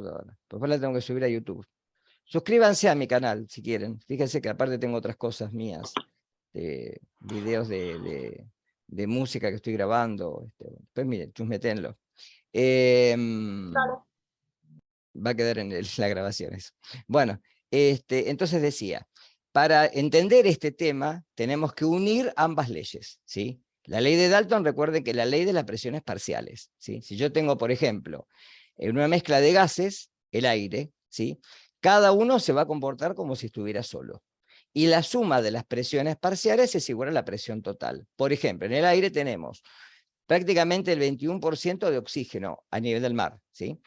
computadora. Después la tengo que subir a YouTube. Suscríbanse a mi canal si quieren. Fíjense que aparte tengo otras cosas mías, videos de música que estoy grabando. Pues miren, chusmetenlo. Dale. Va a quedar en la grabación eso. Bueno, entonces decía, para entender este tema tenemos que unir ambas leyes, ¿sí? La ley de Dalton, recuerden que la ley de las presiones parciales, ¿sí? Si yo tengo, por ejemplo, en una mezcla de gases, el aire, ¿sí? Cada uno se va a comportar como si estuviera solo. Y la suma de las presiones parciales es igual a la presión total. Por ejemplo, en el aire tenemos prácticamente el 21% de oxígeno a nivel del mar, ¿sí?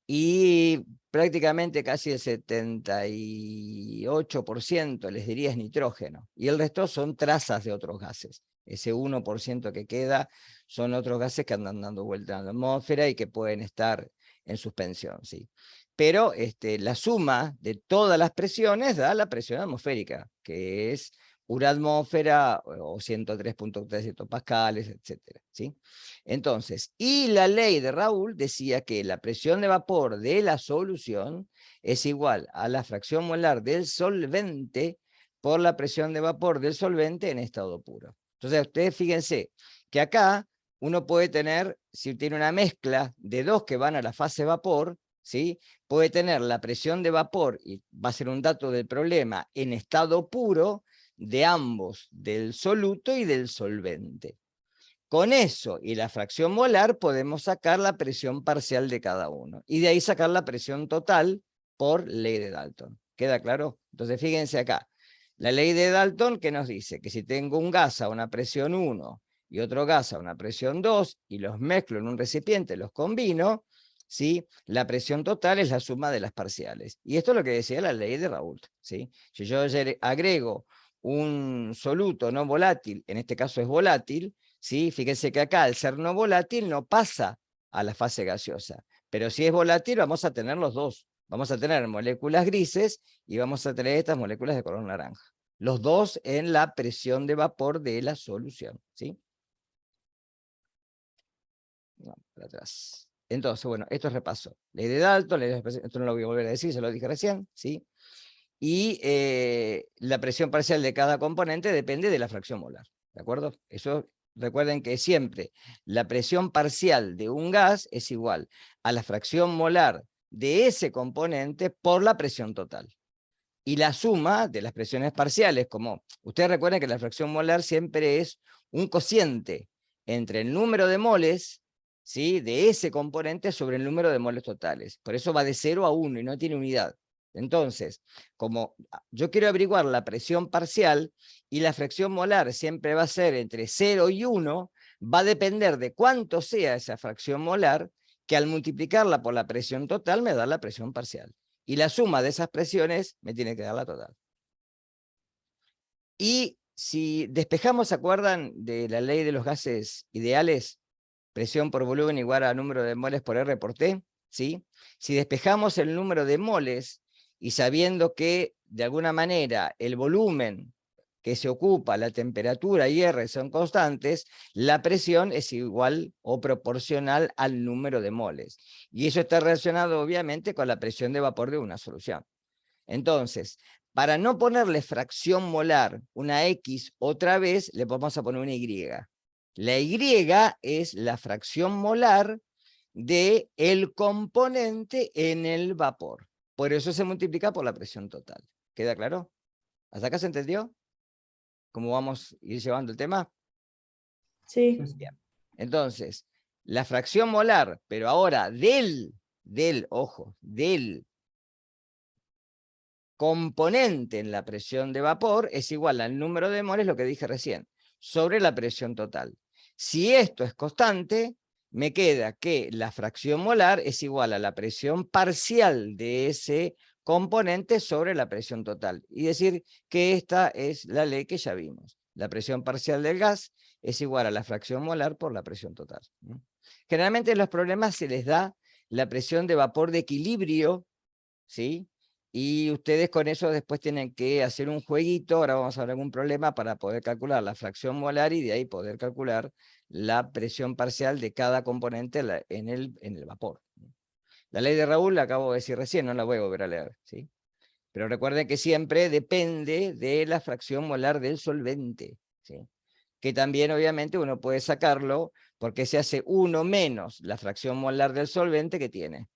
Y prácticamente casi el 78%, les diría, es nitrógeno. Y el resto son trazas de otros gases. Ese 1% que queda son otros gases que andan dando vuelta en la atmósfera y que pueden estar en suspensión, ¿sí? Pero la suma de todas las presiones da la presión atmosférica, que es una atmósfera o 103.3 hectopascales, etcétera, ¿sí? Entonces, y la ley de Raoult decía que la presión de vapor de la solución es igual a la fracción molar del solvente por la presión de vapor del solvente en estado puro. Entonces, ustedes fíjense que acá uno puede tener, si tiene una mezcla de dos que van a la fase vapor, ¿sí? Puede tener la presión de vapor, y va a ser un dato del problema, en estado puro de ambos, del soluto y del solvente. Con eso y la fracción molar podemos sacar la presión parcial de cada uno. Y de ahí sacar la presión total por ley de Dalton. ¿Queda claro? Entonces fíjense acá. La ley de Dalton que nos dice que si tengo un gas a una presión 1 y otro gas a una presión 2 y los mezclo en un recipiente, los combino, ¿sí? La presión total es la suma de las parciales. Y esto es lo que decía la ley de Raoult, ¿sí? Si yo agrego un soluto no volátil, en este caso es volátil, ¿sí? Fíjense que acá, al ser no volátil, no pasa a la fase gaseosa. Pero si es volátil, vamos a tener los dos. Vamos a tener moléculas grises y vamos a tener estas moléculas de color naranja. Los dos en la presión de vapor de la solución, ¿sí? No, para atrás. Entonces, bueno, esto es repaso. Ley de Dalton, esto no lo voy a volver a decir, se lo dije recién, ¿sí? Y la presión parcial de cada componente depende de la fracción molar, ¿de acuerdo? Eso, recuerden que siempre la presión parcial de un gas es igual a la fracción molar de ese componente por la presión total. Y la suma de las presiones parciales, como ustedes recuerden que la fracción molar siempre es un cociente entre el número de moles, ¿sí?, de ese componente sobre el número de moles totales. Por eso va de 0 a 1 y no tiene unidad. Entonces, como yo quiero averiguar la presión parcial y la fracción molar siempre va a ser entre 0 y 1, va a depender de cuánto sea esa fracción molar, que al multiplicarla por la presión total me da la presión parcial. Y la suma de esas presiones me tiene que dar la total. Y si despejamos, ¿se acuerdan de la ley de los gases ideales? Presión por volumen igual a número de moles por R por T, ¿sí? Si despejamos el número de moles y sabiendo que de alguna manera el volumen que se ocupa, la temperatura y R son constantes, la presión es igual o proporcional al número de moles. Y eso está relacionado obviamente con la presión de vapor de una solución. Entonces, para no ponerle fracción molar, una X otra vez, le vamos a poner una Y. La Y es la fracción molar del componente en el vapor. Por eso se multiplica por la presión total. ¿Queda claro? ¿Hasta acá se entendió? ¿Cómo vamos a ir llevando el tema? Sí. Bien. Entonces, la fracción molar, pero ahora ojo, del componente en la presión de vapor es igual al número de moles, lo que dije recién, sobre la presión total. Si esto es constante, me queda que la fracción molar es igual a la presión parcial de ese componente sobre la presión total. Y decir que esta es la ley que ya vimos. La presión parcial del gas es igual a la fracción molar por la presión total. Generalmente en los problemas se les da la presión de vapor de equilibrio, ¿sí? Y ustedes con eso después tienen que hacer un jueguito, ahora vamos a ver algún problema para poder calcular la fracción molar y de ahí poder calcular la presión parcial de cada componente en el vapor. La ley de Raoult la acabo de decir recién, no la voy a volver a leer, ¿sí? Pero recuerden que siempre depende de la fracción molar del solvente, ¿sí? Que también obviamente uno puede sacarlo porque se hace 1 menos la fracción molar del solvente que tiene.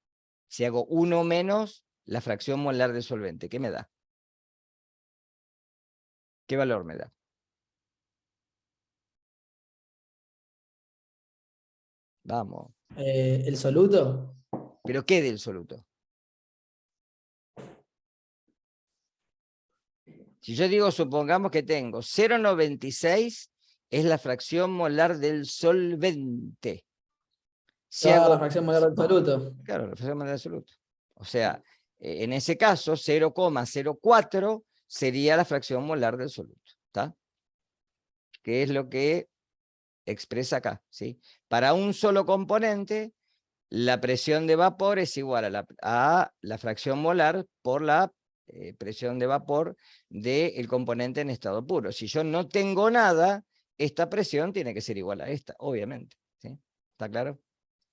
Si hago 1 menos la fracción molar del solvente, ¿qué me da? ¿Qué valor me da? Vamos. El soluto. ¿Pero qué del soluto? Si yo digo, supongamos que tengo 0,96 es la fracción molar del solvente. Si Toda la hago, fracción molar del soluto. claro, la fracción molar del soluto. O sea, en ese caso, 0,04 sería la fracción molar del soluto. ¿Está? Que es lo que expresa acá, ¿sí? Para un solo componente, la presión de vapor es igual a la fracción molar por la presión de vapor del componente en estado puro. Si yo no tengo nada, esta presión tiene que ser igual a esta, obviamente, ¿sí? ¿Está claro?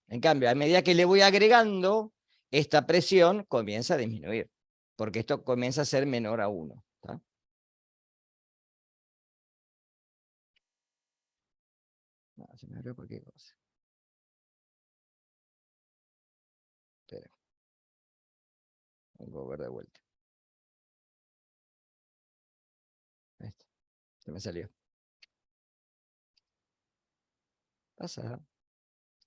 En cambio, a medida que le voy agregando, esta presión comienza a disminuir, porque esto comienza a ser menor a 1. ¿Está? No, se me abrió cualquier cosa. Espera. Voy a ver de vuelta. Ahí está. Se me salió. Pasa.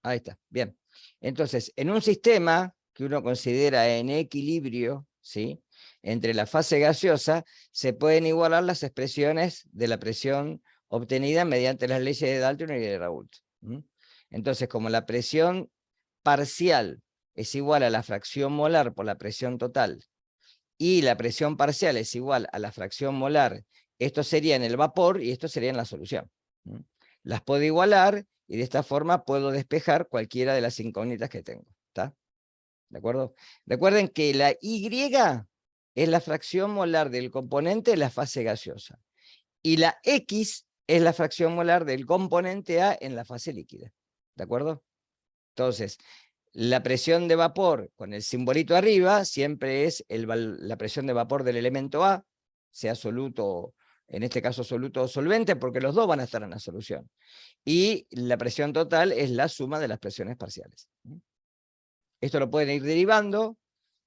Ahí está. Bien. Entonces, en un sistema que uno considera en equilibrio, ¿sí? Entre la fase gaseosa, se pueden igualar las expresiones de la presión obtenida mediante las leyes de Dalton y de Raoult. Entonces, como la presión parcial es igual a la fracción molar por la presión total, y la presión parcial es igual a la fracción molar, esto sería en el vapor y esto sería en la solución. Las puedo igualar y de esta forma puedo despejar cualquiera de las incógnitas que tengo. ¿Está? ¿De acuerdo? Recuerden que la Y es la fracción molar del componente de la fase gaseosa. Y la X es la fracción molar del componente A en la fase líquida. ¿De acuerdo? Entonces, la presión de vapor con el simbolito arriba siempre es la presión de vapor del elemento A, sea soluto, en este caso soluto o solvente, porque los dos van a estar en la solución. Y la presión total es la suma de las presiones parciales. Esto lo pueden ir derivando,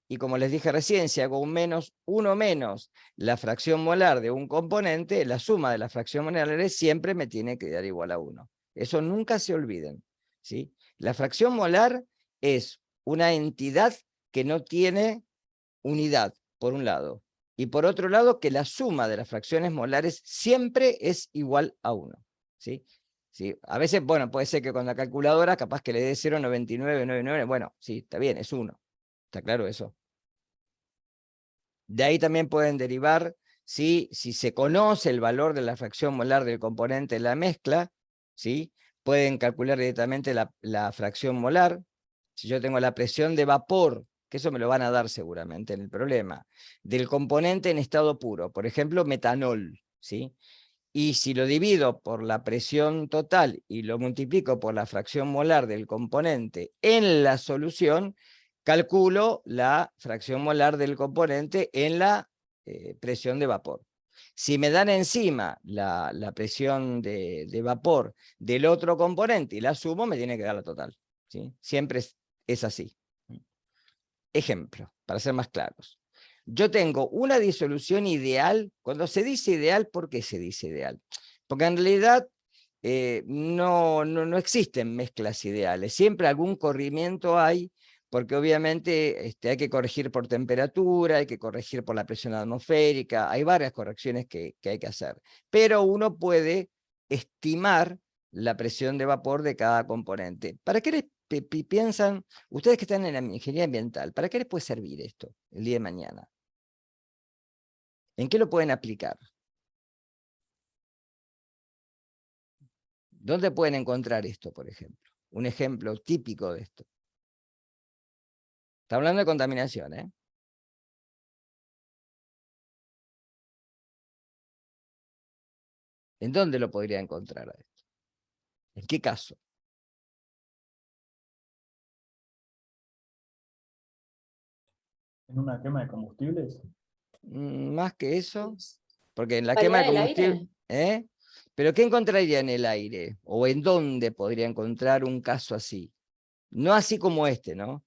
y como les dije recién, si hago uno menos la fracción molar de un componente, la suma de las fracciones molares siempre me tiene que dar igual a 1. Eso nunca se olviden, ¿sí? La fracción molar es una entidad que no tiene unidad, por un lado, y por otro lado que la suma de las fracciones molares siempre es igual a 1, ¿sí? ¿Sí? A veces, bueno, puede ser que con la calculadora capaz que le dé 0,9999, bueno, sí, está bien, es 1. ¿Está claro eso? De ahí también pueden derivar, ¿sí? Si se conoce el valor de la fracción molar del componente de la mezcla, ¿sí? Pueden calcular directamente la fracción molar. Si yo tengo la presión de vapor, que eso me lo van a dar seguramente en el problema, del componente en estado puro, por ejemplo, metanol, ¿sí? Y si lo divido por la presión total y lo multiplico por la fracción molar del componente en la solución, calculo la fracción molar del componente en la presión de vapor. Si me dan encima la presión de vapor del otro componente y la sumo, me tiene que dar la total, ¿sí? Siempre es así. Ejemplo, para ser más claros. Yo tengo una disolución ideal. Cuando se dice ideal, ¿por qué se dice ideal? Porque en realidad no existen mezclas ideales. Siempre algún corrimiento hay, porque obviamente hay que corregir por temperatura, hay que corregir por la presión atmosférica, hay varias correcciones que hay que hacer. Pero uno puede estimar la presión de vapor de cada componente. ¿Para qué les piensan, ustedes que están en la ingeniería ambiental, para qué les puede servir esto el día de mañana? ¿En qué lo pueden aplicar? ¿Dónde pueden encontrar esto, por ejemplo? Un ejemplo típico de esto. Está hablando de contaminación, ¿eh? ¿En dónde lo podría encontrar a esto? ¿En qué caso? ¿En una quema de combustibles? Más que eso, porque en la ¿Calidad quema de del combustible, aire? ¿Pero qué encontraría en el aire? ¿O en dónde podría encontrar un caso así? No así como este, ¿no?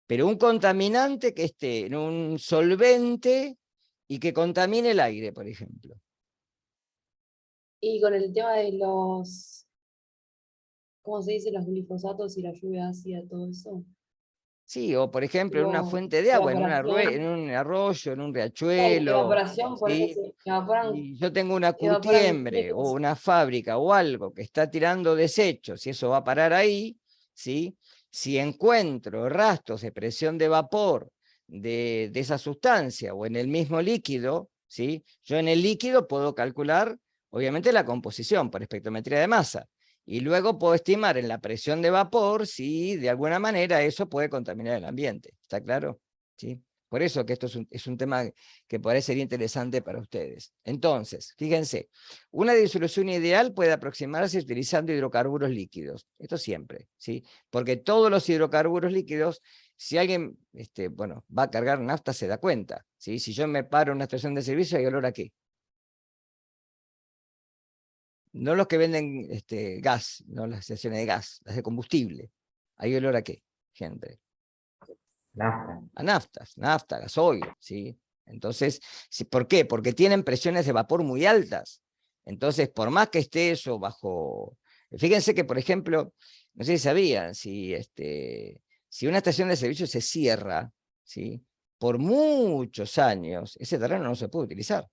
Pero un contaminante que esté en un solvente y que contamine el aire, por ejemplo. Y con el tema de los, ¿cómo se dice? Los glifosatos y la lluvia ácida, todo eso. Sí, o por ejemplo en una Tipo, fuente de agua, en evaporación. un arroyo, en un riachuelo, Evaporación, por eso ¿sí? se evaporan, Y yo tengo una evaporan curtiembre o químicos. una fábrica o algo que está tirando desechos y eso va a parar ahí, ¿sí? Si encuentro rastros de presión de vapor de esa sustancia o en el mismo líquido, ¿sí? Yo en el líquido puedo calcular, obviamente, la composición por espectrometría de masa. Y luego puedo estimar en la presión de vapor si de alguna manera eso puede contaminar el ambiente. ¿Está claro? ¿Sí? Por eso que esto es un tema que parece ser interesante para ustedes. Entonces, fíjense, una disolución ideal puede aproximarse utilizando hidrocarburos líquidos. Esto siempre, ¿sí? Porque todos los hidrocarburos líquidos, si alguien bueno, va a cargar nafta, se da cuenta, ¿sí? Si yo me paro en una estación de servicio, ¿hay olor a qué? No los que venden gas, no las estaciones de gas, las de combustible. ¿Hay olor a qué, gente? Nafta. A nafta, gasoil, ¿sí? Entonces, ¿por qué? Porque tienen presiones de vapor muy altas. Entonces, por más que esté eso bajo... Fíjense que, por ejemplo, no sé si sabían, si una estación de servicio se cierra, ¿sí? Por muchos años, ese terreno no se puede utilizar.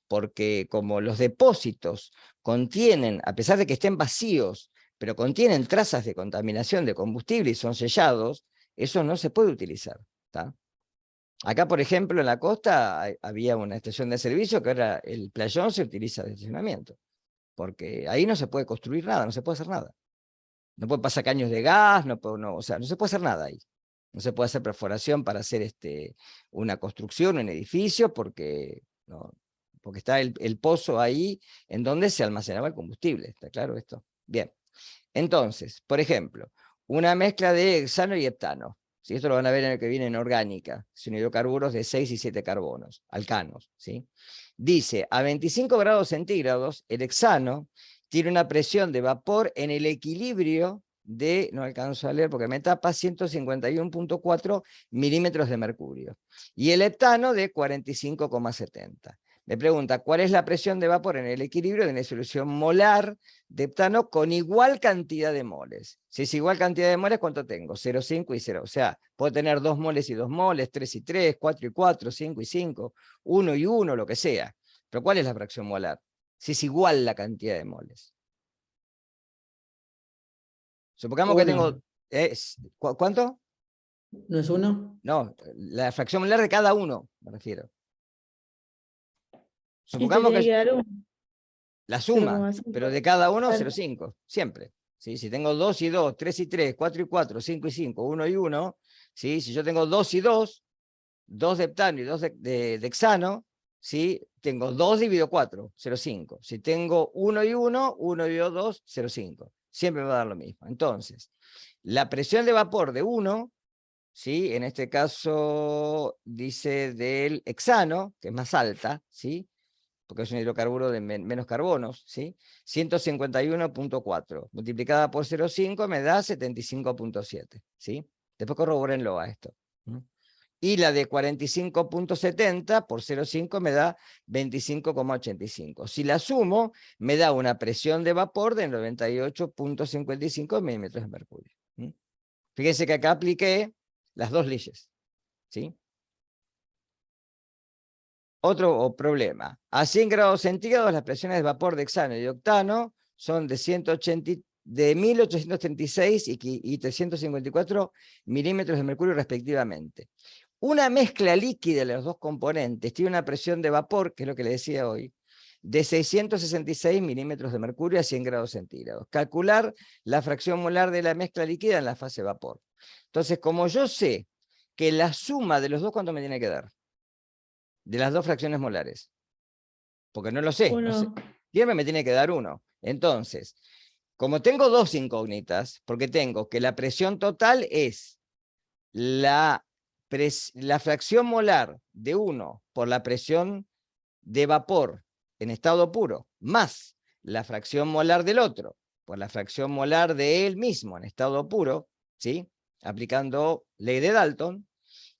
Porque como los depósitos contienen, a pesar de que estén vacíos, pero contienen trazas de contaminación de combustible y son sellados, eso no se puede utilizar. ¿Tá? Acá, por ejemplo, en la costa había una estación de servicio que ahora el playón se utiliza de estacionamiento, porque ahí no se puede construir nada, no se puede hacer nada. No puede pasar caños de gas, o sea, no se puede hacer nada ahí. No se puede hacer perforación para hacer una construcción, un edificio, porque, no, porque está el pozo ahí en donde se almacenaba el combustible. ¿Está claro esto? Bien. Entonces, por ejemplo, una mezcla de hexano y heptano. ¿Sí? Esto lo van a ver en el que viene en orgánica. Son hidrocarburos de 6 y 7 carbonos, alcanos. ¿Sí? Dice, a 25 grados centígrados, el hexano tiene una presión de vapor en el equilibrio de, no alcanzo a leer porque me tapa, 151.4 milímetros de mercurio. Y el heptano de 45,70. Me pregunta, ¿cuál es la presión de vapor en el equilibrio de una solución molar de heptano con igual cantidad de moles? Si es igual cantidad de moles, ¿cuánto tengo? 0,5 y 0. O sea, puedo tener 2 moles y 2 moles, 3 y 3, 4 y 4, 5 y 5, 1 y 1, lo que sea. Pero ¿cuál es la fracción molar? Si es igual la cantidad de moles. Supongamos que tengo... ¿Cuánto? ¿No es uno? No, la fracción molar de cada uno, me refiero. Y te Supongamos tiene que que dar la suma, 0,5. pero de cada uno Claro. 0,5, siempre. ¿Sí? Si tengo 2 y 2, 3 y 3, 4 y 4, 5 y 5, 1 y 1, ¿sí? Si yo tengo 2 y 2, 2 de heptano y 2 de hexano, ¿sí? Tengo 2 dividido 4, 0,5. Si tengo 1 y 1, 1 dividido 2, 0,5. Siempre me va a dar lo mismo. Entonces, la presión de vapor de 1, ¿sí? En este caso dice del hexano, que es más alta, ¿sí? Porque es un hidrocarburo de menos carbonos, ¿sí? 151.4, multiplicada por 0,5 me da 75.7, ¿sí? Después corrobórenlo a esto. Y la de 45.70 por 0,5 me da 25,85. Si la sumo, me da una presión de vapor de 98.55 milímetros de mercurio. Fíjense que acá apliqué las dos leyes, ¿sí? Otro problema. A 100 grados centígrados, las presiones de vapor de hexano y de octano son de 1836 y 354 milímetros de mercurio respectivamente. Una mezcla líquida de los dos componentes tiene una presión de vapor, que es lo que le decía hoy, de 666 milímetros de mercurio a 100 grados centígrados. Calcular la fracción molar de la mezcla líquida en la fase vapor. Entonces, como yo sé que la suma de los dos, ¿cuánto me tiene que dar? De las dos fracciones molares. Porque no lo sé. No sé. Siempre me tiene que dar 1. Entonces, como tengo dos incógnitas, porque tengo que la presión total es la la fracción molar de uno por la presión de vapor en estado puro, más la fracción molar del otro por la fracción molar de él mismo en estado puro, ¿sí? Aplicando ley de Dalton,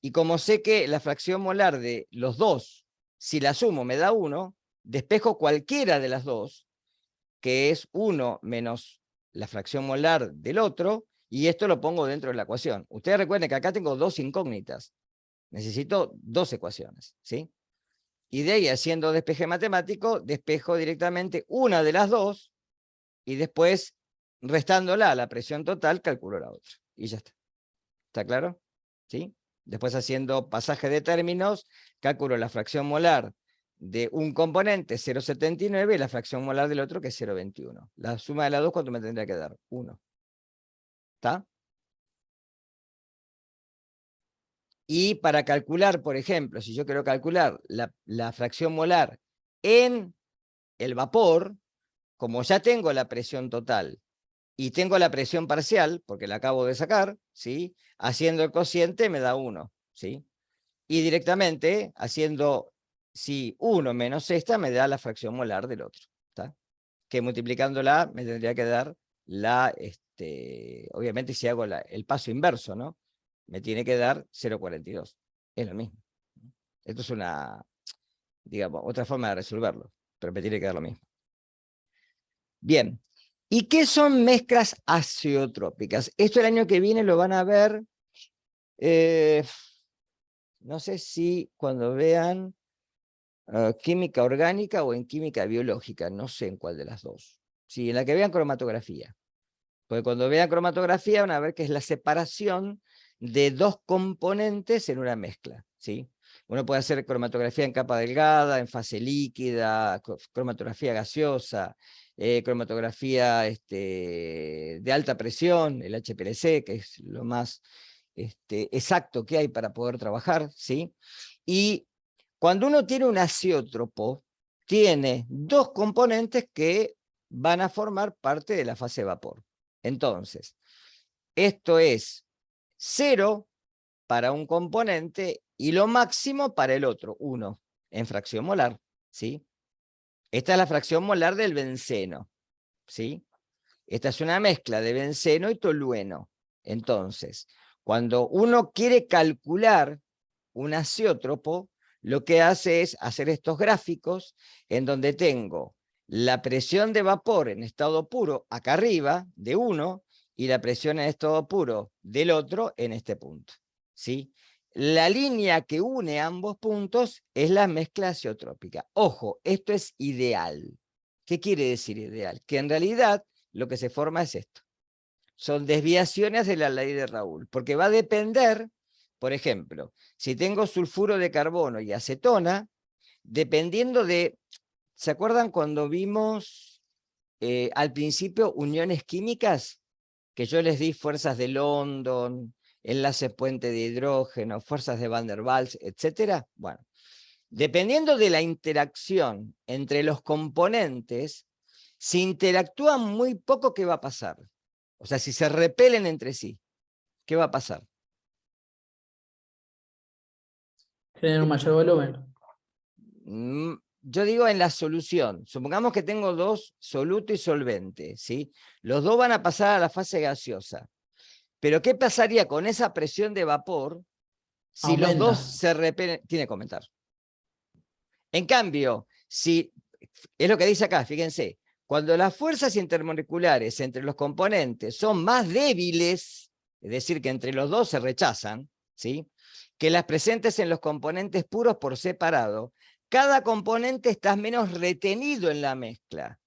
y como sé que la fracción molar de los dos, si la sumo me da 1, despejo cualquiera de las dos, que es 1 menos la fracción molar del otro, y esto lo pongo dentro de la ecuación. Ustedes recuerden que acá tengo dos incógnitas. Necesito dos ecuaciones, ¿sí? Y de ahí, haciendo despeje matemático, despejo directamente una de las dos, y después, restándola a la presión total, calculo la otra. Y ya está. ¿Está claro? ¿Sí? Después, haciendo pasaje de términos, calculo la fracción molar de un componente 0,79 y la fracción molar del otro que es 0,21. La suma de las dos, ¿cuánto me tendría que dar? 1. ¿Está? Y para calcular, por ejemplo, si yo quiero calcular la fracción molar en el vapor, como ya tengo la presión total y tengo la presión parcial, porque la acabo de sacar, ¿sí? Haciendo el cociente me da 1, ¿sí? Y directamente, haciendo, si 1 menos esta, me da la fracción molar del otro, ¿está? Que multiplicándola me tendría que dar obviamente si hago el paso inverso, ¿no? Me tiene que dar 0,42. Es lo mismo. Esto es una, digamos, otra forma de resolverlo, pero me tiene que dar lo mismo. Bien. ¿Y qué son mezclas azeotrópicas? Esto el año que viene lo van a ver, no sé si cuando vean química orgánica o en química biológica, no sé en cuál de las dos. Sí, en la que vean cromatografía. Porque cuando vean cromatografía van a ver que es la separación de dos componentes en una mezcla, ¿sí? Uno puede hacer cromatografía en capa delgada, en fase líquida, cromatografía gaseosa, cromatografía de alta presión, el HPLC, que es lo más exacto que hay para poder trabajar, ¿sí? Y cuando uno tiene un azeótropo, tiene dos componentes que van a formar parte de la fase de vapor. Entonces, esto es 0 para un componente y lo máximo para el otro, 1, en fracción molar, ¿sí? Esta es la fracción molar del benceno, ¿sí? Esta es una mezcla de benceno y tolueno. Entonces, cuando uno quiere calcular un azeótropo, lo que hace es hacer estos gráficos en donde tengo la presión de vapor en estado puro acá arriba, de 1, y la presión en estado puro del otro en este punto, ¿sí? La línea que une ambos puntos es la mezcla azeotrópica. Ojo, esto es ideal. ¿Qué quiere decir ideal? Que en realidad lo que se forma es esto. Son desviaciones de la ley de Raoult, porque va a depender, por ejemplo, si tengo sulfuro de carbono y acetona, dependiendo de, ¿se acuerdan cuando vimos al principio uniones químicas? Que yo les di fuerzas de London, enlaces puente de hidrógeno, fuerzas de Van der Waals, etc. Bueno, dependiendo de la interacción entre los componentes, si interactúan muy poco, ¿qué va a pasar? O sea, si se repelen entre sí, ¿qué va a pasar? Genera un mayor volumen. Yo digo en la solución. Supongamos que tengo dos, soluto y solvente, ¿sí? Los dos van a pasar a la fase gaseosa. Pero ¿qué pasaría con esa presión de vapor si los Aumenta. dos se repelen? Tiene que comentar. En cambio, si es lo que dice acá, fíjense, cuando las fuerzas intermoleculares entre los componentes son más débiles, es decir, que entre los dos se rechazan, ¿sí? Que las presentes en los componentes puros por separado, cada componente está menos retenido en la mezcla,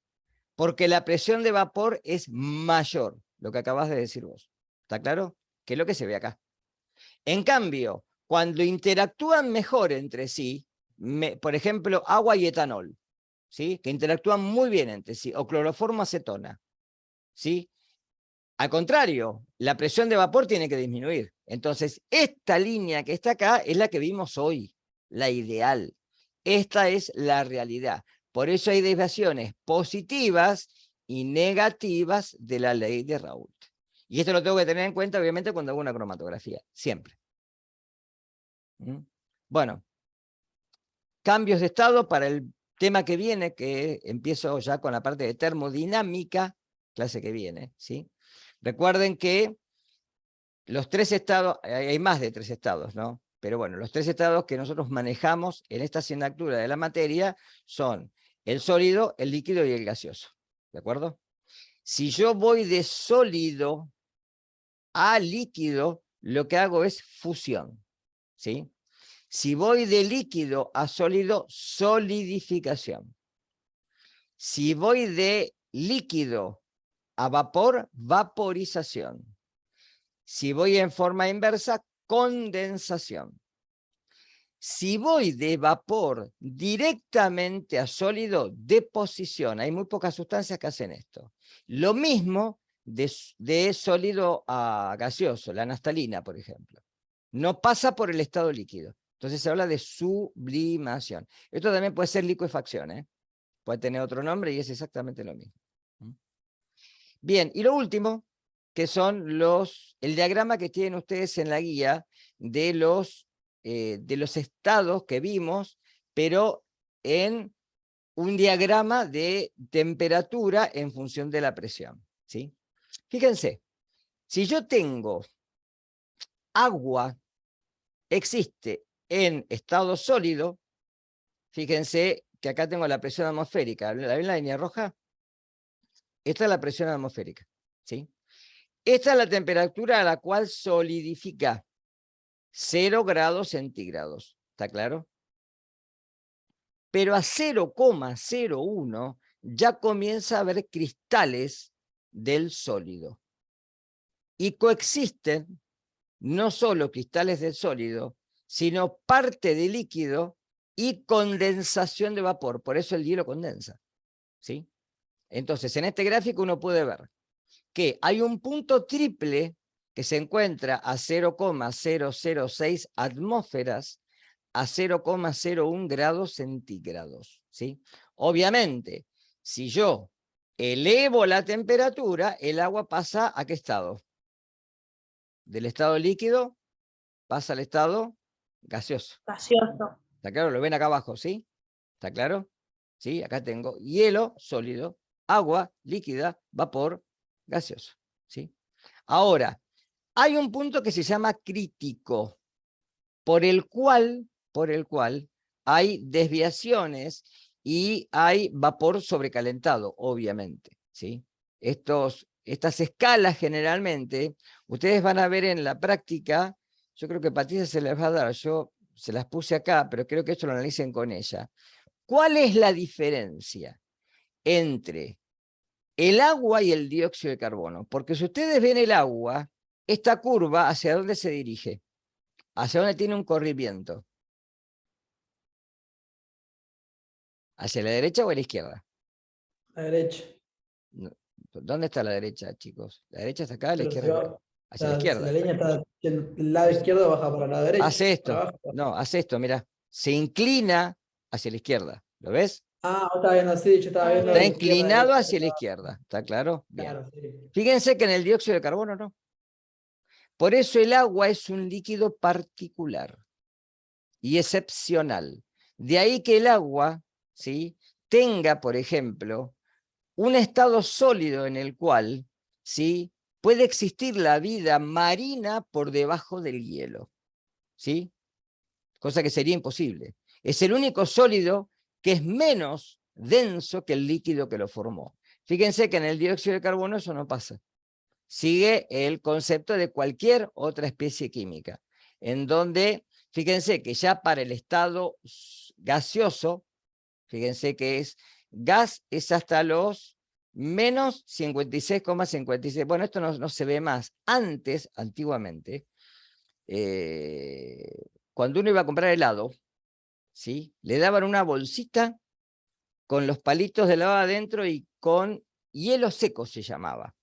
porque la presión de vapor es mayor, lo que acabas de decir vos. ¿Está claro? Que es lo que se ve acá. En cambio, cuando interactúan mejor entre sí, por ejemplo, agua y etanol, ¿sí? Que interactúan muy bien entre sí, o cloroformo acetona, ¿sí? Al contrario, la presión de vapor tiene que disminuir. Entonces, esta línea que está acá es la que vimos hoy, la ideal. Esta es la realidad. Por eso hay desviaciones positivas y negativas de la ley de Raoult. Y esto lo tengo que tener en cuenta, obviamente, cuando hago una cromatografía, siempre. ¿Mm? Bueno, cambios de estado para el tema que viene, que empiezo ya con la parte de termodinámica, clase que viene, ¿sí? Recuerden que los 3 estados, hay más de 3 estados, ¿no? Pero bueno, los 3 estados que nosotros manejamos en esta asignatura de la materia son el sólido, el líquido y el gaseoso, ¿de acuerdo? Si yo voy de sólido a líquido, lo que hago es fusión, ¿sí? Si voy de líquido a sólido, solidificación. Si voy de líquido a vapor, vaporización. Si voy en forma inversa, condensación. Si voy de vapor directamente a sólido, deposición. Hay muy pocas sustancias que hacen esto. Lo mismo de sólido a gaseoso, la naftalina, por ejemplo. No pasa por el estado líquido. Entonces se habla de sublimación. Esto también puede ser licuefacción, ¿eh? Puede tener otro nombre y es exactamente lo mismo. Bien, y lo último, que son el diagrama que tienen ustedes en la guía de los estados que vimos, pero en un diagrama de temperatura en función de la presión, ¿sí? Fíjense, si yo tengo agua, existe en estado sólido, fíjense que acá tengo la presión atmosférica, ¿la ven la línea roja? Esta es la presión atmosférica, ¿sí? Esta es la temperatura a la cual solidifica, 0 grados centígrados, ¿está claro? Pero a 0,01 ya comienza a haber cristales del sólido. Y coexisten no solo cristales del sólido, sino parte de líquido y condensación de vapor. Por eso el hielo condensa, ¿sí? Entonces, en este gráfico uno puede ver que hay un punto triple que se encuentra a 0,006 atmósferas a 0,01 grados centígrados, ¿sí? Obviamente, si yo elevo la temperatura, el agua pasa ¿a qué estado? Del estado líquido pasa al estado gaseoso. Gaseoso. ¿Está claro? Lo ven acá abajo, ¿sí? ¿Está claro? ¿Sí? Acá tengo hielo sólido, agua líquida, vapor gaseoso, ¿sí? Ahora, hay un punto que se llama crítico, por el cual hay desviaciones y hay vapor sobrecalentado, obviamente, ¿sí? Estas escalas generalmente, ustedes van a ver en la práctica, yo creo que Patricia se les va a dar, yo se las puse acá, pero creo que esto lo analicen con ella. ¿Cuál es la diferencia entre el agua y el dióxido de carbono? Porque si ustedes ven el agua, esta curva, ¿hacia dónde se dirige? ¿Hacia dónde tiene un corrimiento? ¿Hacia la derecha o a la izquierda? A la derecha. No, ¿dónde está la derecha, chicos? La derecha está acá, la Pero si izquierda va, acá. Hacia la si izquierda. la línea está del lado izquierdo, baja para el lado derecho. Hace para esto. abajo. No, hace esto, mira. Se inclina hacia la izquierda. ¿Lo ves? Ah, vos estabas viendo así, yo estaba viendo Está de izquierda a inclinado derecha. hacia la izquierda. ¿Está claro? Bien. Claro, sí. Fíjense que en el dióxido de carbono no. Por eso el agua es un líquido particular y excepcional. De ahí que el agua, ¿sí?, tenga, por ejemplo, un estado sólido en el cual, ¿sí?, puede existir la vida marina por debajo del hielo, ¿sí? Cosa que sería imposible. Es el único sólido que es menos denso que el líquido que lo formó. Fíjense que en el dióxido de carbono eso no pasa. Sigue el concepto de cualquier otra especie química, en donde, fíjense que ya para el estado gaseoso, fíjense que gas es hasta los menos 56,56. Bueno, esto no se ve más. Antes, antiguamente, cuando uno iba a comprar helado, ¿sí?, le daban una bolsita con los palitos de helado adentro y con hielo seco se llamaba,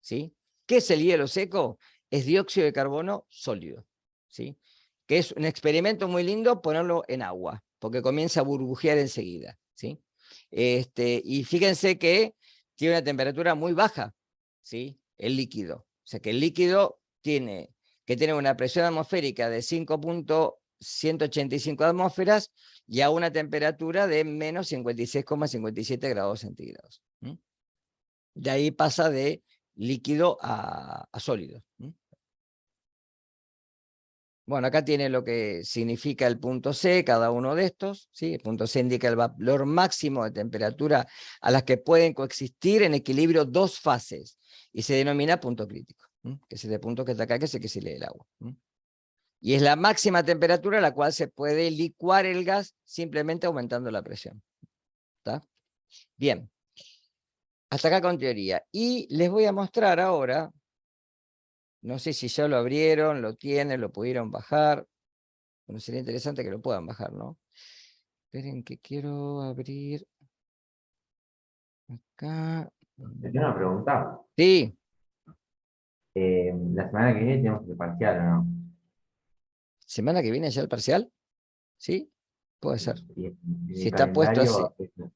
¿sí? ¿Qué es el hielo seco? Es dióxido de carbono sólido, ¿sí? Que es un experimento muy lindo ponerlo en agua, porque comienza a burbujear enseguida, ¿sí? Y fíjense que tiene una temperatura muy baja, ¿sí?, el líquido. O sea que el líquido tiene que tener una presión atmosférica de 5,0 185 atmósferas y a una temperatura de menos 56,57 grados centígrados. De ahí pasa de líquido a sólido. Bueno, acá tiene lo que significa el punto C, cada uno de estos, ¿sí? El punto C indica el valor máximo de temperatura a las que pueden coexistir en equilibrio dos fases, y se denomina punto crítico, que es este punto que está acá, que es el que se lee el agua. Y es la máxima temperatura a la cual se puede licuar el gas simplemente aumentando la presión. ¿Está? Bien. Hasta acá con teoría. Y les voy a mostrar ahora, no sé si ya lo abrieron, lo tienen, lo pudieron bajar. Bueno, sería interesante que lo puedan bajar, ¿no? Esperen que quiero abrir acá. Te tengo una pregunta. Sí, La semana que viene tenemos el parcial, ¿o no? semana que viene ya el parcial, ¿sí? Puede ser. Y en Si el está puesto así. calendario,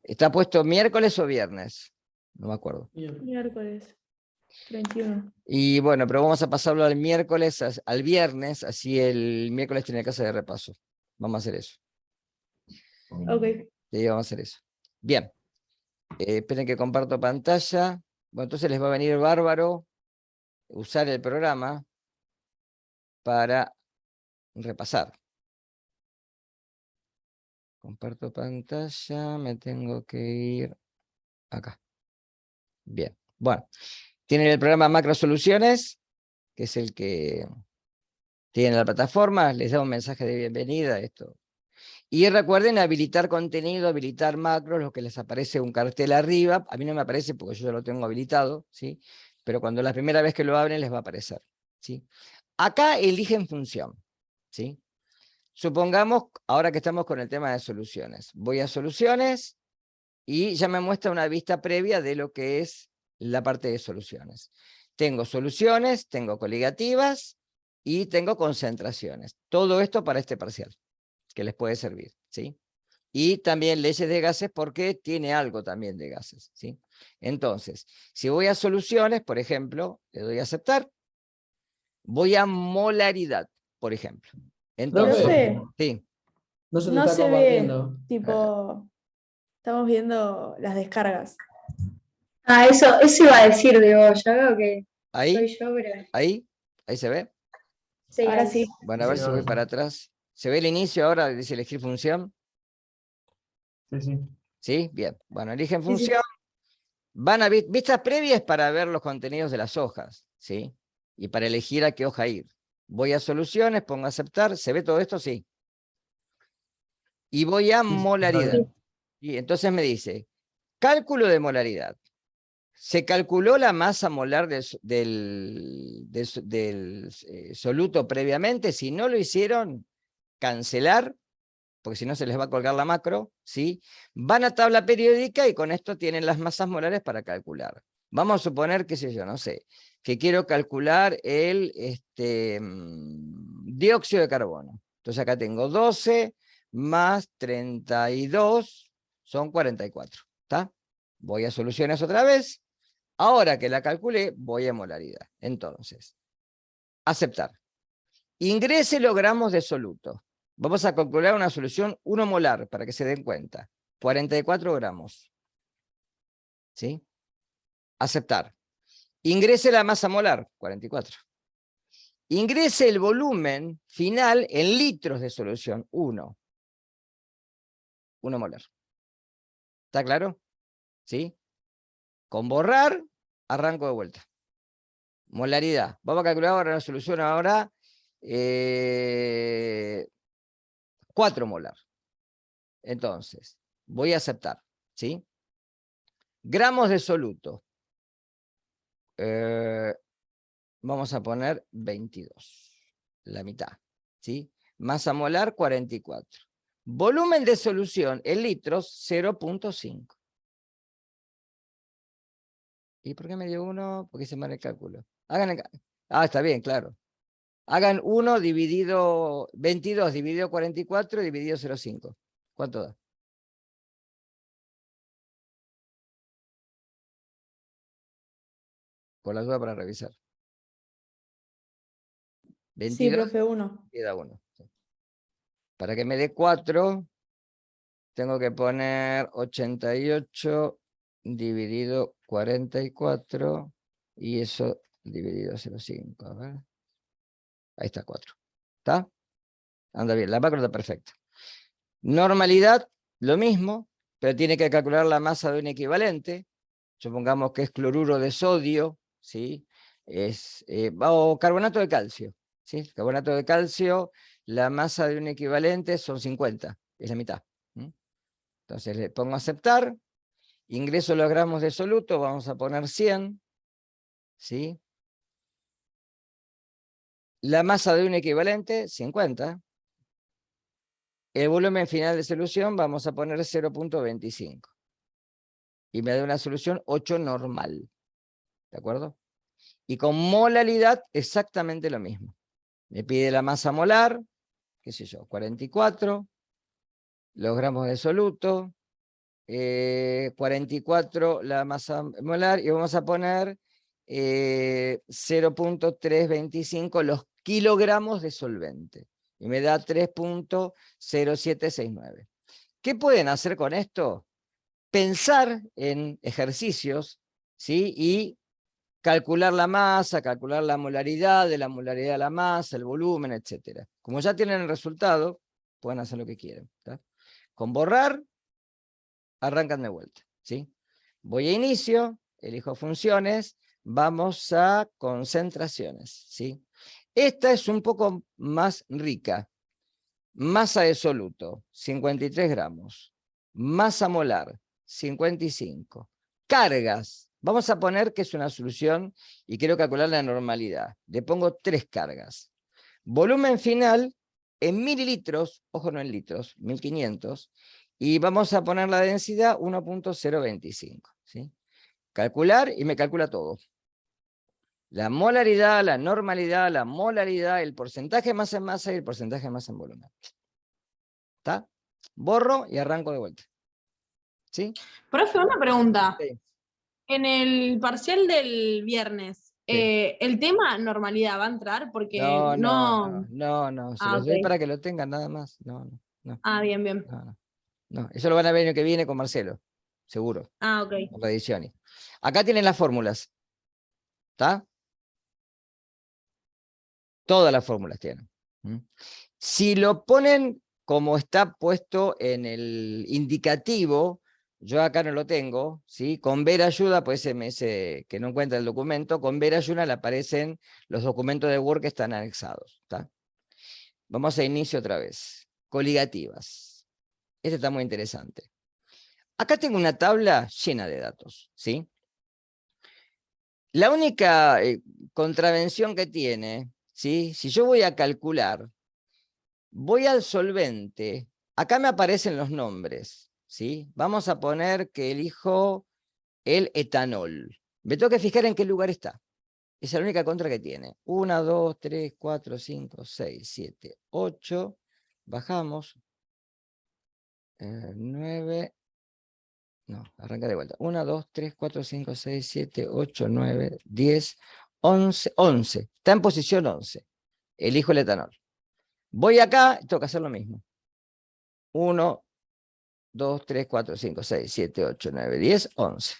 ¿Está puesto miércoles o viernes? No me acuerdo. Miércoles 31. Y bueno, pero vamos a pasarlo al miércoles, al viernes, así el miércoles tiene casa de repaso. Vamos a hacer eso. Ok. Sí, vamos a hacer eso. Bien. Esperen que comparto pantalla. Bueno, entonces les va a venir bárbaro usar el programa para repasar. Comparto pantalla, me tengo que ir acá. Bien. Bueno, tienen el programa Macro Soluciones, que es el que tiene la plataforma. Les da un mensaje de bienvenida a esto. Y recuerden habilitar contenido, habilitar macros, lo que les aparece un cartel arriba. A mí no me aparece porque yo ya lo tengo habilitado, ¿sí? Pero cuando la primera vez que lo abren les va a aparecer, ¿sí? Acá eligen función, ¿sí? Supongamos, ahora que estamos con el tema de soluciones, voy a soluciones y ya me muestra una vista previa de lo que es la parte de soluciones. Tengo soluciones, tengo coligativas y tengo concentraciones. Todo esto para este parcial, que les puede servir, ¿sí? Y también leyes de gases porque tiene algo también de gases, ¿sí? Entonces, si voy a soluciones, por ejemplo, le doy a aceptar, voy a molaridad, por ejemplo. Entonces, Profe, sí, No se te no está se ve, compartiendo. tipo, estamos viendo las descargas. Ah, eso iba a decir, digo, ya veo que ahí, soy yo, pero ahí se ve. sí, Ahora ahí. sí. Bueno, a ver Sí, si voy ahora para sí. atrás. ¿Se ve el inicio ahora? Dice elegir función. Sí, sí. ¿Sí? Bien. Bueno, eligen Sí, sí. función. Van a vistas previas para ver los contenidos de las hojas, ¿sí? Y para elegir a qué hoja ir. Voy a soluciones, pongo aceptar. ¿Se ve todo esto? Sí. Y voy a Sí, sí, está molaridad. bien. Y entonces me dice, cálculo de molaridad. Se calculó la masa molar del soluto previamente. Si no lo hicieron, cancelar, porque si no se les va a colgar la macro, ¿sí? Van a tabla periódica y con esto tienen las masas molares para calcular. Vamos a suponer, qué sé yo, no sé, que quiero calcular el dióxido de carbono. Entonces acá tengo 12 más 32, son 44, ¿está? Voy a soluciones otra vez. Ahora que la calculé, voy a molaridad. Entonces, aceptar. Ingrese los gramos de soluto. Vamos a calcular una solución 1 molar para que se den cuenta. 44 gramos. ¿Sí? Aceptar. Ingrese la masa molar. 44. Ingrese el volumen final en litros de solución. 1. 1 molar. ¿Está claro? ¿Sí? Con borrar, arranco de vuelta. Molaridad. Vamos a calcular ahora la solución ahora. 4 molar. Entonces, voy a aceptar, ¿sí? Gramos de soluto. Vamos a poner 22, la mitad, ¿sí? Masa molar 44. Volumen de solución en litros 0.5. ¿Y por qué me dio 1? Porque se mal el cálculo. Está bien, claro. Hagan 1 dividido 22 dividido 44 dividido 0.5. ¿Cuánto da? Por la duda para revisar. Sí, 22 profe, 1. queda 1. Para que me dé 4, tengo que poner 88 dividido 44, y eso dividido 0,5. A ver. Ahí está 4. ¿Está? Anda bien, la macro está perfecta. Normalidad, lo mismo, pero tiene que calcular la masa de un equivalente. Supongamos que es cloruro de sodio, ¿sí? O carbonato de calcio, ¿sí? Carbonato de calcio, la masa de un equivalente son 50, es la mitad. Entonces le pongo aceptar, ingreso los gramos de soluto, vamos a poner 100, ¿sí? La masa de un equivalente, 50. El volumen final de solución vamos a poner 0,25. Y me da una solución 8 normal. ¿De acuerdo? Y con molaridad exactamente lo mismo. Me pide la masa molar, qué sé yo, 44, los gramos de soluto, 44 la masa molar, y vamos a poner 0,325 los kilogramos de solvente. Y me da 3,0769. ¿Qué pueden hacer con esto? Pensar en ejercicios, ¿sí? Y calcular la masa, calcular la molaridad de la masa, el volumen, etc. Como ya tienen el resultado, pueden hacer lo que quieran. ¿Tá? Con borrar, arrancan de vuelta. ¿Sí? Voy a inicio, elijo funciones, vamos a concentraciones. ¿Sí? Esta es un poco más rica. Masa de soluto, 53 gramos. Masa molar, 55. Cargas. Vamos a poner que es una solución y quiero calcular la normalidad. Le pongo 3 cargas. Volumen final en mililitros, ojo no en litros, 1500. Y vamos a poner la densidad 1,025. ¿Sí? Calcular y me calcula todo. La molaridad, la normalidad, la molaridad, el porcentaje más en masa y el porcentaje más en volumen. ¿Está? Borro y arranco de vuelta. ¿Sí? Profe, una pregunta. Sí. En el parcial del viernes, Sí. ¿el tema normalidad va a entrar? Porque No, no... se Ah, los doy ok. para que lo tengan nada más. No, Ah, bien, bien. no. Eso lo van a ver el año que viene con Marcelo, seguro, Ah, ok. con Redizioni. Acá tienen las fórmulas. ¿Está? Todas las fórmulas tienen. Si lo ponen como está puesto en el indicativo, yo acá no lo tengo, ¿sí? Con ver ayuda, pues ese que no encuentra el documento, con ver ayuda le aparecen los documentos de Word que están anexados. ¿Está? Vamos a inicio otra vez. Coligativas. Este está muy interesante. Acá tengo una tabla llena de datos, ¿sí? La única contravención que tiene, ¿sí? Si yo voy a calcular, voy al solvente, acá me aparecen los nombres, ¿sí? Vamos a poner que elijo el etanol. Me tengo que fijar en qué lugar está. Esa es la única contra que tiene. 1, 2, 3, 4, 5, 6, 7, 8. Bajamos. 9. No, arranca de vuelta. 1, 2, 3, 4, 5, 6, 7, 8, 9, 10, 11. 11. Está en posición 11. Elijo el etanol. Voy acá, tengo que hacer lo mismo. 1, 2, 3, 4, 5, 6, 7, 8, 9, 10, 11.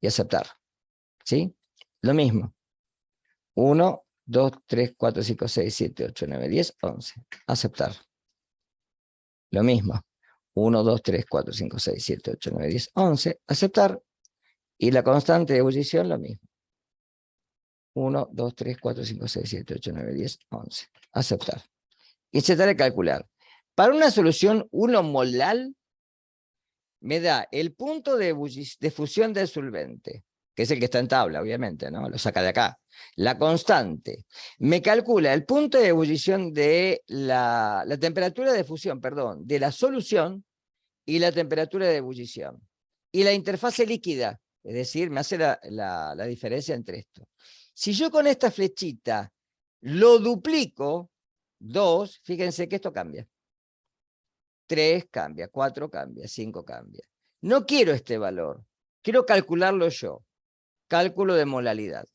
Y aceptar. ¿Sí? Lo mismo. 1, 2, 3, 4, 5, 6, 7, 8, 9, 10, 11. Aceptar. Lo mismo. 1, 2, 3, 4, 5, 6, 7, 8, 9, 10, 11. Aceptar. Y la constante de ebullición, lo mismo. 1, 2, 3, 4, 5, 6, 7, 8, 9, 10, 11. Aceptar. Y se trata de calcular. Para una solución 1 molar, me da el punto de fusión del solvente, que es el que está en tabla, obviamente, ¿no? Lo saca de acá. La constante. Me calcula el punto de ebullición de la temperatura de fusión, perdón, de la solución y la temperatura de ebullición. Y la interfase líquida, es decir, me hace la diferencia entre esto. Si yo con esta flechita lo duplico, 2, fíjense que esto cambia. 3 cambia, 4 cambia, 5 cambia. No quiero este valor, quiero calcularlo yo. Cálculo de molaridad.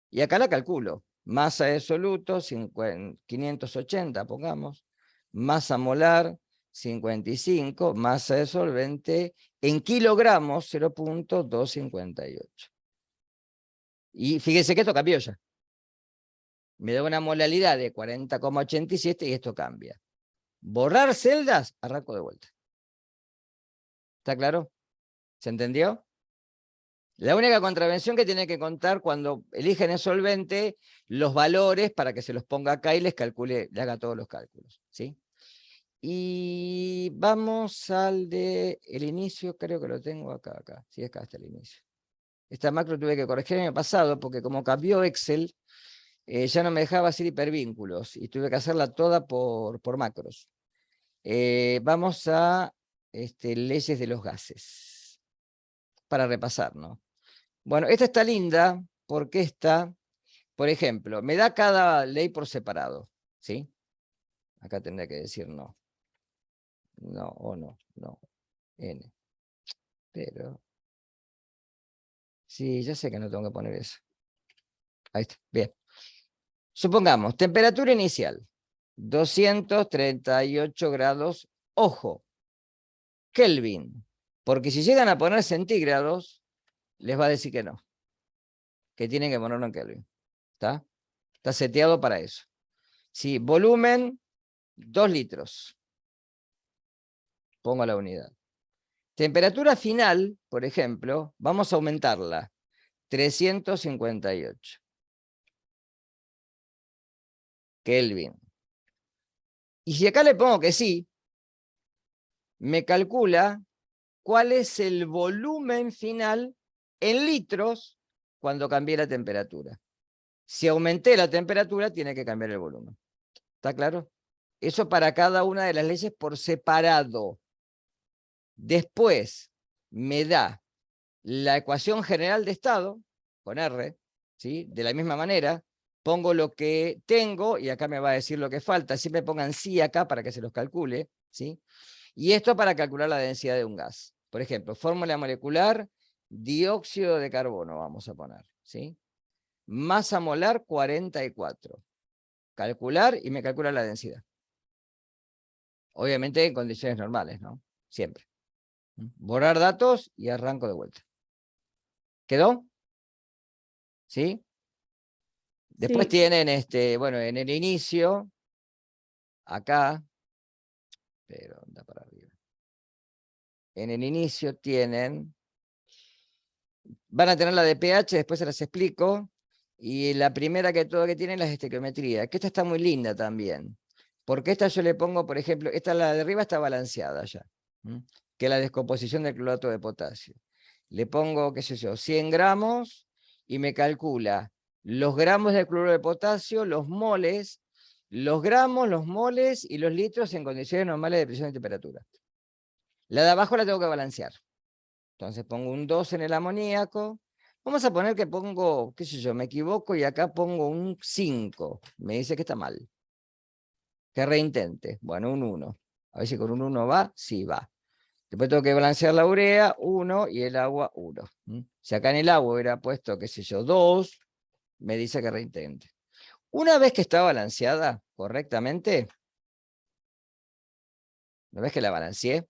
Y acá la calculo. Masa de soluto, 580, pongamos. Masa molar, 0,55, masa de solvente, en kilogramos, 0,258. Y fíjese que esto cambió ya. Me da una molalidad de 40,87 y esto cambia. Borrar celdas, arranco de vuelta. ¿Está claro? ¿Se entendió? La única contravención que tiene que contar cuando eligen el solvente, los valores para que se los ponga acá y les calcule, le haga todos los cálculos, ¿sí? Y vamos al de el inicio, creo que lo tengo acá. Sí, acá está el inicio. Esta macro tuve que corregir el año pasado porque como cambió Excel, ya no me dejaba hacer hipervínculos y tuve que hacerla toda por macros. Vamos a leyes de los gases, para repasar, ¿no? Bueno, esta está linda porque esta, por ejemplo, me da cada ley por separado, ¿sí? Acá tendría que decir no. No, o no, no, N. Pero, sí, ya sé que no tengo que poner eso. Ahí está, bien. Supongamos, temperatura inicial, 238 grados, ojo, Kelvin, porque si llegan a poner centígrados, les va a decir que no, que tienen que ponerlo en Kelvin, ¿está? Está seteado para eso. Sí, volumen, 2 litros. Pongo la unidad. Temperatura final, por ejemplo, vamos a aumentarla, 358. Kelvin. Y si acá le pongo que sí, me calcula cuál es el volumen final en litros cuando cambié la temperatura. Si aumenté la temperatura, tiene que cambiar el volumen. ¿Está claro? Eso para cada una de las leyes por separado. Después me da la ecuación general de estado, con R, ¿sí? De la misma manera, pongo lo que tengo y acá me va a decir lo que falta. Siempre pongan sí acá para que se los calcule, ¿sí? Y esto para calcular la densidad de un gas. Por ejemplo, fórmula molecular, dióxido de carbono, vamos a poner, ¿sí? Masa molar, 44. Calcular y me calcula la densidad. Obviamente en condiciones normales, ¿no? Siempre. Borrar datos y arranco de vuelta. ¿Quedó? ¿Sí? Después Sí. tienen, bueno, en el inicio, acá, pero anda para arriba. En el inicio tienen, van a tener la de pH, después se las explico, y la primera que todo que tienen es la estequiometría, que esta está muy linda también, porque esta yo le pongo, por ejemplo, esta la de arriba está balanceada ya, que es la descomposición del clorato de potasio. Le pongo, qué sé yo, 100 gramos, y me calcula los gramos de cloruro de potasio, los moles, los gramos, los moles y los litros en condiciones normales de presión y temperatura. La de abajo la tengo que balancear. Entonces pongo un 2 en el amoníaco. Vamos a poner que pongo, qué sé yo, me equivoco y acá pongo un 5. Me dice que está mal. Que reintente. Bueno, un 1. A ver si con un 1 va. Sí, va. Después tengo que balancear la urea, 1, y el agua, 1. Si acá en el agua hubiera puesto, qué sé yo, 2, me dice que reintente. Una vez que está balanceada correctamente, una vez que la balanceé,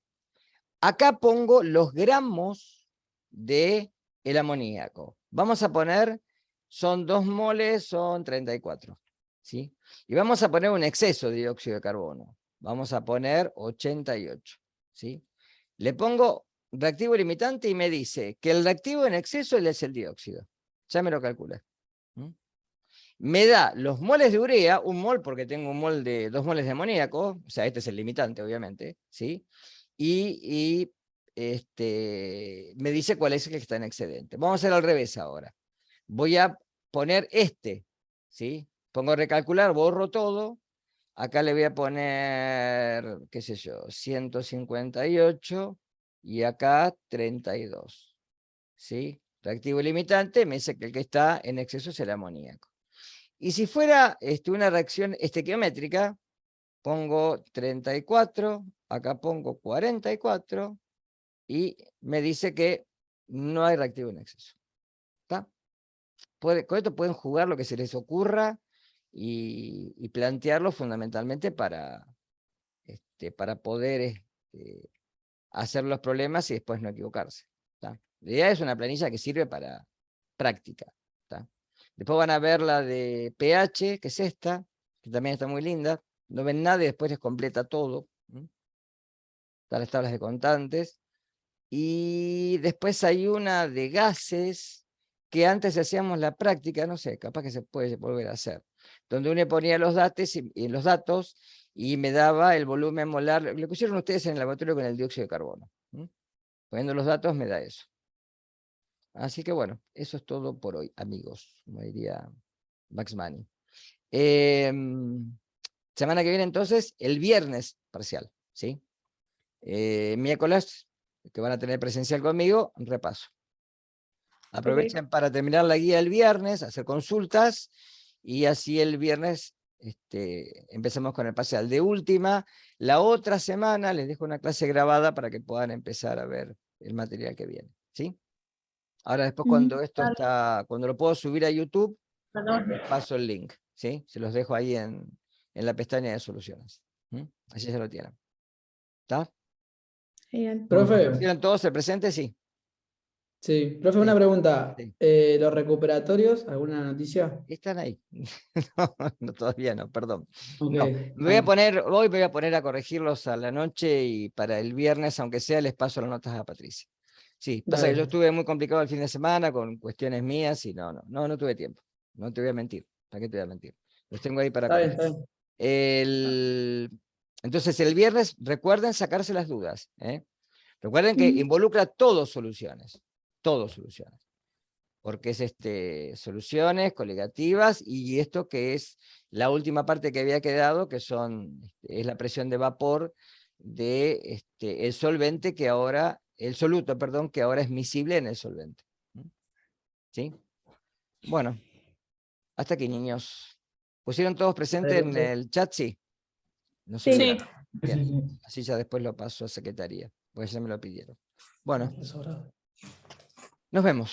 acá pongo los gramos de el amoníaco. Vamos a poner, son 2 moles, son 34. ¿Sí? Y vamos a poner un exceso de dióxido de carbono. Vamos a poner 88. ¿Sí? Le pongo reactivo limitante y me dice que el reactivo en exceso es el dióxido. Ya me lo calcula. Me da los moles de urea, un mol porque tengo un mol de 2 moles de amoníaco, o sea, este es el limitante, obviamente, ¿sí? Y me dice cuál es el que está en excedente. Vamos a hacer al revés ahora. Voy a poner ¿sí? Pongo recalcular, borro todo. Acá le voy a poner, qué sé yo, 158 y acá 32. ¿Sí? Reactivo limitante me dice que el que está en exceso es el amoníaco. Y si fuera una reacción estequiométrica, pongo 34, acá pongo 44 y me dice que no hay reactivo en exceso. ¿Está? Con esto pueden jugar lo que se les ocurra y plantearlo fundamentalmente para para poder hacer los problemas y después no equivocarse. ¿Tá? La idea es una planilla que sirve para práctica. ¿Tá? Después van a ver la de pH, que es esta, que también está muy linda. No ven nada y después les completa todo. Están las tablas de contantes. Y después hay una de gases, que antes hacíamos la práctica, no sé, capaz que se puede volver a hacer, donde uno ponía los datos y me daba el volumen molar. Lo pusieron ustedes en el laboratorio con el dióxido de carbono. Poniendo los datos me da eso. Así que bueno, eso es todo por hoy, amigos, como diría Max Money. Semana que viene entonces, el viernes parcial, ¿sí? Miércoles, que van a tener presencial conmigo, un repaso. Aprovechen para terminar la guía el viernes, hacer consultas, y así el viernes empezamos con el parcial. De última, la otra semana les dejo una clase grabada para que puedan empezar a ver el material que viene, ¿sí? Ahora después cuando cuando lo puedo subir a YouTube, les paso el link, ¿sí? Se los dejo ahí en la pestaña de soluciones. Así se lo tienen. ¿Está? Genial. Profe, ¿Hicieron todos el presente? Sí. sí, profe, Sí. una pregunta. Sí. ¿Los recuperatorios, alguna noticia? Están ahí. No, todavía no, perdón. Ok, No, hoy me voy a poner a corregirlos a la noche y para el viernes, aunque sea, les paso las notas a Patricia. Sí, pasa que yo dale. estuve muy complicado el fin de semana con cuestiones mías y no tuve tiempo. No te voy a mentir. ¿Para qué te voy a mentir? Los tengo ahí para Está bien, corregir. está bien. Entonces, el viernes, recuerden sacarse las dudas. Recuerden que Ujú. involucra todas soluciones. Porque es soluciones coligativas y esto que es la última parte que había quedado, que es la presión de vapor de el solvente que ahora, el soluto, perdón, que ahora es miscible en el solvente. ¿Sí? Bueno, hasta aquí, niños. ¿Pusieron todos presentes en profe. el chat? Sí. No se Sí. Sí. olvidaron. Sí, Bien. sí, sí. Así ya después lo paso a secretaría, porque ya me lo pidieron. Bueno, Sobrado. nos vemos.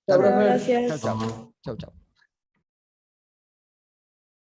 Chao, Hasta luego. profe. Gracias. Chau, chau. Chau, chau.